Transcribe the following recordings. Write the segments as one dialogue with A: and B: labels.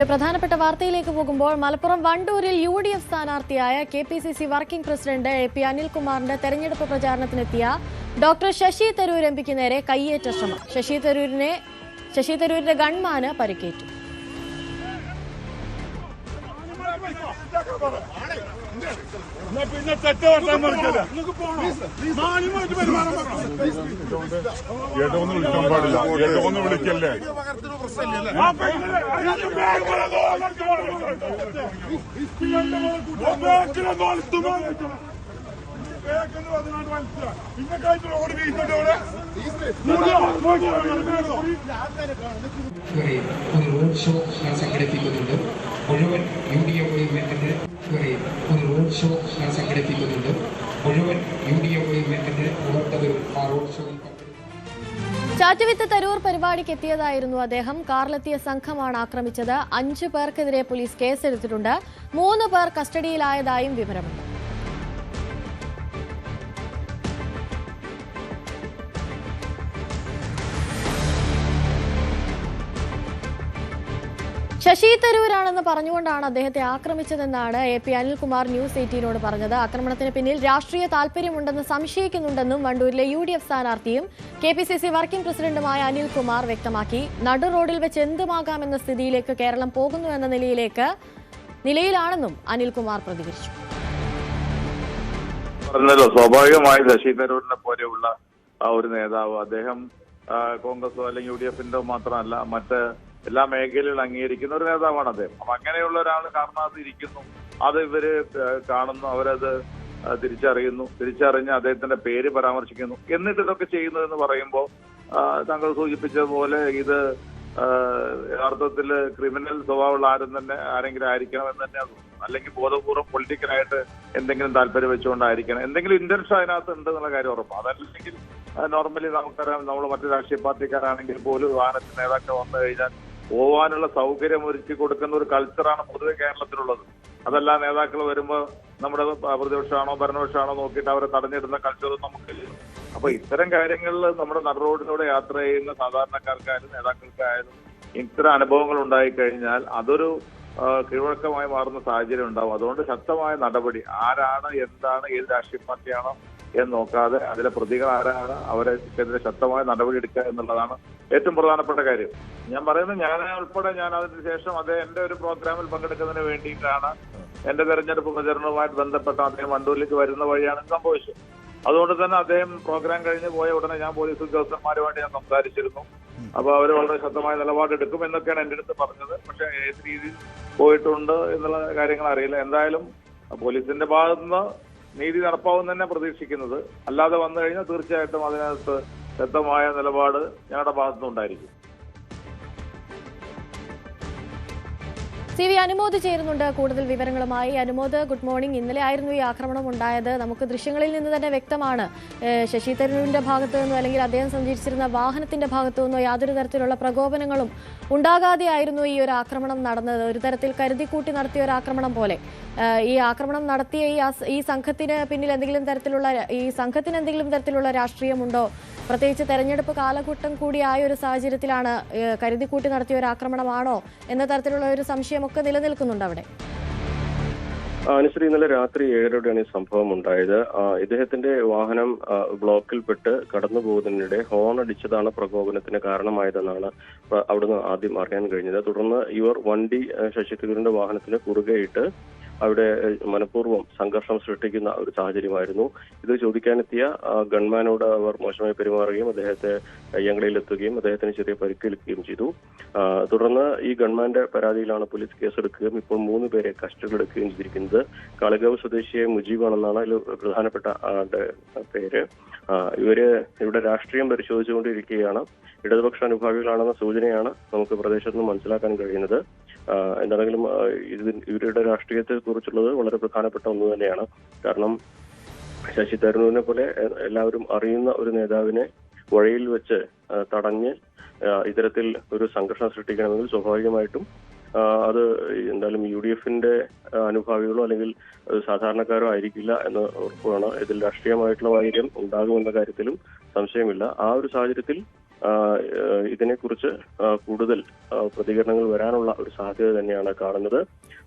A: പ്രധാനപ്പെട്ട വാർത്തയിലേക്ക് പോകുമ്പോൾ മലപ്പുറം വണ്ടൂരിൽ യുഡിഎഫ് സ്ഥാനാർത്ഥിയായ കെപിസിസി വർക്കിംഗ് പ്രസിഡന്റ് എപി അനിൽകുമാറിന്റെ തെരഞ്ഞെടുപ്പ് പ്രചാരണത്തിനെത്തിയ ഡോക്ടർ ശശി തരൂർ എംപിക്ക് നേരെ കയ്യേറ്റ ശ്രമം. ശശി തരൂരിന്റെ ഗൺമാന് പരിക്കേറ്റു.
B: വിളിക്കല്ലേ
C: ഒരു റോഡ് ഷോ സംഘടിപ്പിക്കുന്നുണ്ട്. മുഴുവൻ UDF മൂവ്മെന്റിന്റെ ഒരു റോഡ് ഷോ സംഘടിപ്പിക്കുന്നുണ്ട്. മുഴുവൻ UDF മൂവ്മെന്റിന്റെ പ്രവർത്തകരും ആ റോഡ് ഷോയിൽ
A: ചാറ്റുവിത്ത് തരൂർ പരിപാടിക്ക് എത്തിയതായിരുന്നു അദ്ദേഹം. കാറിലെത്തിയ സംഘമാണ് ആക്രമിച്ചത്. 5 പേർക്കെതിരെ പോലീസ് കേസെടുത്തിട്ടുണ്ട്. 3 പേർ കസ്റ്റഡിയിലായതായും വിവരമുണ്ട്. ശശി തരൂരാണെന്ന് പറഞ്ഞുകൊണ്ടാണ് അദ്ദേഹത്തെ ആക്രമിച്ചതെന്നാണ് എപി അനിൽകുമാർ ന്യൂസ് 18നോട് പറഞ്ഞത്. ആക്രമണത്തിന് പിന്നിൽ രാഷ്ട്രീയ താൽപര്യമുണ്ടെന്ന് സംശയിക്കുന്നുണ്ടെന്നും വണ്ടൂരിലെ UDF സ്ഥാനാർത്ഥിയും കെപിസിസി വർക്കിംഗ് പ്രസിഡന്റുമായ അനിൽകുമാർ വ്യക്തമാക്കി. നടു റോഡിൽ വെച്ച് എന്തുമാകാമെന്ന സ്ഥിതിയിലേക്ക് കേരളം പോകുന്നുവെന്ന നിലയിലാണെന്നും അനിൽകുമാർ പ്രതികരിച്ചു.
B: സ്വാഭാവികമായി ശശി തരൂരിനെ പോലെയുള്ള ഒരു നേതാവ്, അദ്ദേഹം കോൺഗ്രസോ അല്ലെങ്കിൽ UDFന്റെ മാത്രമല്ല മറ്റ് എല്ലാ മേഖലയിലും അംഗീകരിക്കുന്ന ഒരു നേതാവാണ് അദ്ദേഹം. അപ്പൊ അങ്ങനെയുള്ള ഒരാൾ കാരണത്ത് ഇരിക്കുന്നു, അത് ഇവര് കാണുന്നു, അവരത് തിരിച്ചറിഞ്ഞ് അദ്ദേഹത്തിന്റെ പേര് പരാമർശിക്കുന്നു. എന്നിട്ട് ഇതൊക്കെ ചെയ്യുന്നു എന്ന് പറയുമ്പോൾ താങ്കൾ സൂചിപ്പിച്ചതുപോലെ ഇത് യഥാർത്ഥത്തിൽ ക്രിമിനൽ സ്വഭാവമുള്ള ആരെങ്കിലും ആയിരിക്കണം എന്ന് തന്നെ തോന്നുന്നു. അല്ലെങ്കിൽ ബോധപൂർവ്വം പൊളിറ്റിക്കലായിട്ട് എന്തെങ്കിലും താല്പര്യം വെച്ചുകൊണ്ടായിരിക്കണം, എന്തെങ്കിലും ഇന്റൻഷൻ അതിനകത്ത് ഉണ്ട് എന്നുള്ള കാര്യം ഉറപ്പാണ്. അതല്ലെങ്കിൽ നോർമലി നമുക്കറിയാം, നമ്മൾ മറ്റു രാഷ്ട്രീയ പാർട്ടിക്കാരാണെങ്കിൽ പോലും വാഹനത്തിൽ നേതാക്കൾ വന്നു കഴിഞ്ഞാൽ പോവാനുള്ള സൗകര്യം ഒരുക്കി കൊടുക്കുന്ന ഒരു കൾച്ചറാണ് പൊതുവെ കേരളത്തിലുള്ളത്. അതല്ല, നേതാക്കൾ വരുമ്പോൾ നമ്മുടെ പ്രതിപക്ഷമാണോ ഭരണപക്ഷമാണോ നോക്കിയിട്ട് അവരെ തടഞ്ഞിടുന്ന കൾച്ചറും നമുക്കില്ല. അപ്പൊ ഇത്തരം കാര്യങ്ങളിൽ നമ്മുടെ നട റോഡിലൂടെ യാത്ര ചെയ്യുന്ന സാധാരണക്കാർക്കായാലും നേതാക്കൾക്കായാലും ഇത്തരം അനുഭവങ്ങൾ ഉണ്ടായിക്കഴിഞ്ഞാൽ അതൊരു കീഴ്വഴക്കമായി മാറുന്ന സാഹചര്യം ഉണ്ടാവും. അതുകൊണ്ട് ശക്തമായ നടപടി, ആരാണ് എന്താണ് ഏത് രാഷ്ട്രീയ പാർട്ടിയാണോ എന്ന് നോക്കാതെ അതിലെ പ്രതികൾ ആരാണ് അവർക്കെതിരെ ശക്തമായ നടപടി എടുക്കുക എന്നുള്ളതാണ് ഏറ്റവും പ്രധാനപ്പെട്ട കാര്യം. ഞാൻ പറയുന്നത്, ഞാൻ അതിന് ശേഷം എന്റെ ഒരു പ്രോഗ്രാമിൽ പങ്കെടുക്കുന്നതിന് വേണ്ടിയിട്ടാണ് എന്റെ തെരഞ്ഞെടുപ്പ് പ്രചരണവുമായിട്ട് ബന്ധപ്പെട്ട അദ്ദേഹം വണ്ടൂരിലേക്ക് വരുന്ന വഴിയാണ് സംഭവിച്ചത്. അതുകൊണ്ട് തന്നെ അദ്ദേഹം പ്രോഗ്രാം കഴിഞ്ഞ് പോയ ഉടനെ ഞാൻ പോലീസ് ഉദ്യോഗസ്ഥന്മാരുമായിട്ട് ഞാൻ സംസാരിച്ചിരുന്നു. അപ്പൊ അവർ വളരെ ശക്തമായ നിലപാടെടുക്കും എന്നൊക്കെയാണ് എന്റെ അടുത്ത് പറഞ്ഞത്. പക്ഷെ ഏത് രീതിയിൽ പോയിട്ടുണ്ട് എന്നുള്ള കാര്യങ്ങൾ അറിയില്ല. എന്തായാലും പോലീസിന്റെ ഭാഗത്തുനിന്ന് നീതി നടപ്പാവും തന്നെ പ്രതീക്ഷിക്കുന്നത്. അല്ലാതെ വന്നു കഴിഞ്ഞാൽ തീർച്ചയായിട്ടും അതിനകത്ത് ശക്തമായ നിലപാട് ഞങ്ങളുടെ ഭാഗത്തുനിന്നുണ്ടായിരിക്കും.
A: CV അനുമോദ് ചേരുന്നുണ്ട് കൂടുതൽ വിവരങ്ങളുമായി. Anumod, good morning. ഇന്നലെ ആയിരുന്നു ഈ ആക്രമണം ഉണ്ടായത്. നമുക്ക് ദൃശ്യങ്ങളിൽ നിന്ന് തന്നെ വ്യക്തമാണ്, ശശി തരൂരിന്റെ ഭാഗത്തു നിന്നോ അല്ലെങ്കിൽ അദ്ദേഹം സഞ്ചരിച്ചിരുന്ന വാഹനത്തിന്റെ ഭാഗത്തു നിന്നോ യാതൊരു തരത്തിലുള്ള പ്രകോപനങ്ങളും ഉണ്ടാകാതെയായിരുന്നു ഈ ഒരു ആക്രമണം നടന്നത്. ഒരു തരത്തിൽ കരുതിക്കൂട്ടി നടത്തിയ ഒരു ആക്രമണം പോലെ. ഈ ആക്രമണം നടത്തിയ ഈ സംഘത്തിന് പിന്നിൽ എന്തെങ്കിലും തരത്തിലുള്ള രാഷ്ട്രീയമുണ്ടോ? പ്രത്യേകിച്ച് തെരഞ്ഞെടുപ്പ് കാലഘട്ടം കൂടിയായ ഒരു സാഹചര്യത്തിലാണ് കരുതിക്കൂട്ടി നടത്തിയ ഒരു ആക്രമണമാണോ എന്ന തരത്തിലുള്ള ഒരു സംശയമൊക്കെ നിലനിൽക്കുന്നുണ്ട് അവിടെ.
D: അനുശ്രീ, ഇന്നലെ രാത്രി 7:30 ഈ സംഭവം ഉണ്ടായത്. ഇദ്ദേഹത്തിന്റെ വാഹനം ബ്ലോക്കിൽപ്പെട്ട് കടന്നു പോകുന്നതിനിടെ ഹോൺ അടിച്ചതാണ് പ്രകോപനത്തിന് കാരണമായതെന്നാണ് അവിടുന്ന് ആദ്യം അറിയാൻ കഴിഞ്ഞത്. തുടർന്ന് ഇവർ വണ്ടി ശശി തരൂരിന്റെ വാഹനത്തിന് കുറുകെയിട്ട് അവിടെ മനഃപൂർവ്വം സംഘർഷം സൃഷ്ടിക്കുന്ന ഒരു സാഹചര്യമായിരുന്നു. ഇത് ചോദിക്കാനെത്തിയ ഗൺമാനോട് അവർ മോശമായി പെരുമാറുകയും അദ്ദേഹത്തെ കയ്യങ്കലയിലെത്തുകയും അദ്ദേഹത്തിന് ചെറിയ പരിക്കേൽക്കുകയും ചെയ്തു. തുടർന്ന് ഈ ഗൺമാന്റെ പരാതിയിലാണ് പോലീസ് കേസെടുക്കുകയും ഇപ്പോൾ 3 പേരെ കസ്റ്റഡിയിലെടുക്കുകയും ചെയ്തിരിക്കുന്നത്. കാളികാവ് സ്വദേശിയായ മുജീബാണെന്നാണ് അതിൽ പ്രധാനപ്പെട്ട പേര്. ഇവിടെ രാഷ്ട്രീയം പരിശോധിച്ചുകൊണ്ടിരിക്കുകയാണ്. ഇടതുപക്ഷ അനുഭാവികളാണെന്ന സൂചനയാണ് നമുക്ക് പ്രദേശത്ത് നിന്ന് മനസ്സിലാക്കാൻ കഴിയുന്നത്. എന്താണെങ്കിലും ഇവരുടെ രാഷ്ട്രീയത്തെ കുറിച്ചുള്ളത് വളരെ പ്രധാനപ്പെട്ട ഒന്ന് തന്നെയാണ്. കാരണം ശശി തരൂരിനെ പോലെ എല്ലാവരും അറിയുന്ന ഒരു നേതാവിനെ വഴിയിൽ വെച്ച് തടഞ്ഞ് ഇത്തരത്തിൽ ഒരു സംഘർഷം സൃഷ്ടിക്കണമെങ്കിൽ സ്വാഭാവികമായിട്ടും അത് എന്തായാലും UDFന്റെ അനുഭാവികളോ അല്ലെങ്കിൽ സാധാരണക്കാരോ ആയിരിക്കില്ല എന്ന് ഉറപ്പാണ്. ഇതിൽ രാഷ്ട്രീയമായിട്ടുള്ള വൈര്യം ഉണ്ടാകുമെന്ന കാര്യത്തിലും സംശയമില്ല. ആ ഒരു സാഹചര്യത്തിൽ ഇതിനെക്കുറിച്ച് കൂടുതൽ പ്രതികരണങ്ങൾ വരാനുള്ള ഒരു സാധ്യത തന്നെയാണ് കാണുന്നത്.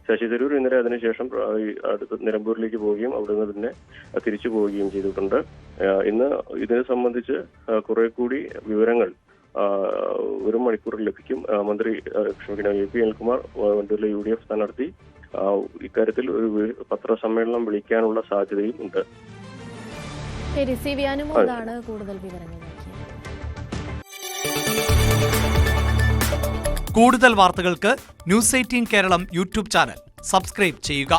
D: ശശി തരൂർ ഇന്നലെ അതിനുശേഷം അടുത്ത നിലമ്പൂരിലേക്ക് പോവുകയും അവിടുന്ന് തന്നെ തിരിച്ചു പോവുകയും ചെയ്തിട്ടുണ്ട്. ഇന്ന് ഇതിനെ സംബന്ധിച്ച് കുറെ കൂടി വിവരങ്ങൾ ഒരു മണിക്കൂറിൽ ലഭിക്കും. AP അനിൽകുമാർ വണ്ടൂരിലെ UDF സ്ഥാനാർത്ഥി ഇക്കാര്യത്തിൽ ഒരു പത്രസമ്മേളനം വിളിക്കാനുള്ള സാധ്യതയും ഉണ്ട്.
A: അനുമോദാണ് കൂടുതൽ വിവരങ്ങൾ.
E: കൂടുതൽ വാർത്തകൾക്ക് News 18 Keralam YouTube channel subscribe ചെയ്യുക.